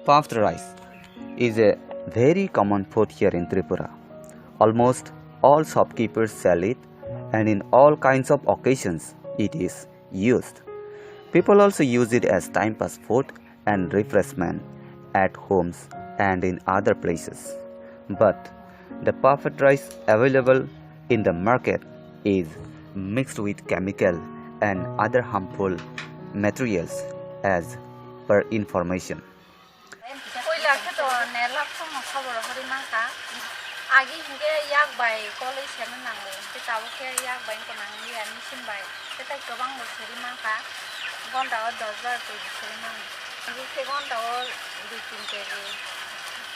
Puffed rice is a very common food here in Tripura. Almost all shopkeepers sell it, and in all kinds of occasions it is used. People also use it as time pass food and refreshment at homes and in other places. But the puffed rice available in the market is mixed with chemical and other harmful materials as per information. Agi hingga yak bai kolej semen nangu, kita bukan yak bai konang dia mission bai, kita kebang berseri mangka, gondawa dozar tu berseri mang, agi ke gondawa bikin kiri,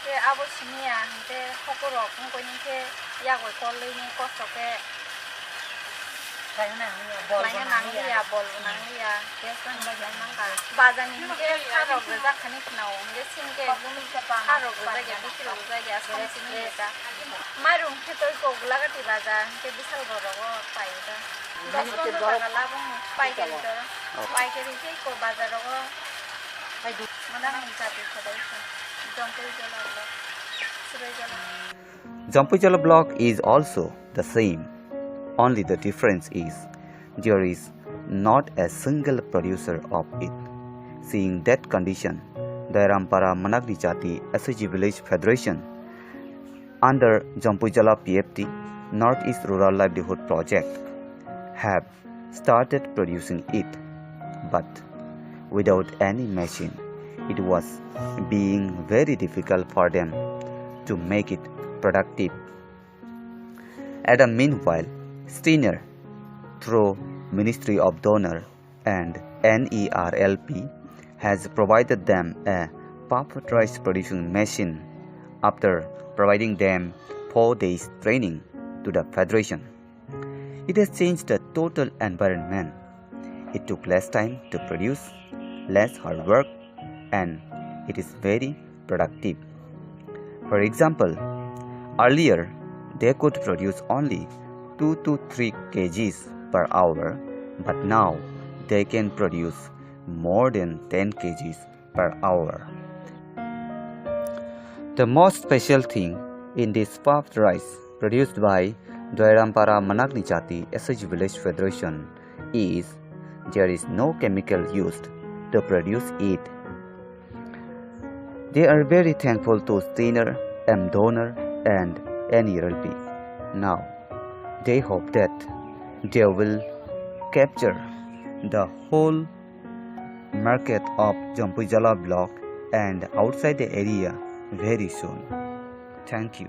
ke abu sini ya, hingga hokorok, hingga ni ke yak bai kolej ni kosok ke, lainnya nang dia, bol nang dia, kesan bai mangka, badan ni hingga harok bezak kanik nau, hingga sini ke harok bezak ya, bikir bezak ya, sama sini kita. Marung kita ikut laga di bazar, kita bisa berapa paida. Dasar tu tak labung paida itu, paida itu ikut bazar apa? Mwnakni Chati Federation, Jampuijala Block, Jampuijala Block is also the same. Only the difference is there is not a single producer of it. Seeing that condition, the Mwnakni Chati SHG Federation under Jampuijala PFT Northeast Rural Livelihood Project have started producing it, but without any machine, it was being very difficult for them to make it productive. At the meanwhile, STINER, through Ministry of Donor and NERLP, has provided them a puffed rice producing machine after providing them 4 days training to the Federation. It has changed the total environment. It took less time to produce, less hard work, and it is very productive. For example, earlier they could produce only 2 to 3 kgs per hour, but now they can produce more than 10 kgs per hour. The most special thing in this puffed rice produced by Mwnakni Chati SHG Federation is there is no chemical used to produce it. They are very thankful to STINER, Donor and NERLP. Now, they hope that they will capture the whole market of Jampuijala Block and outside the area very soon. Thank you.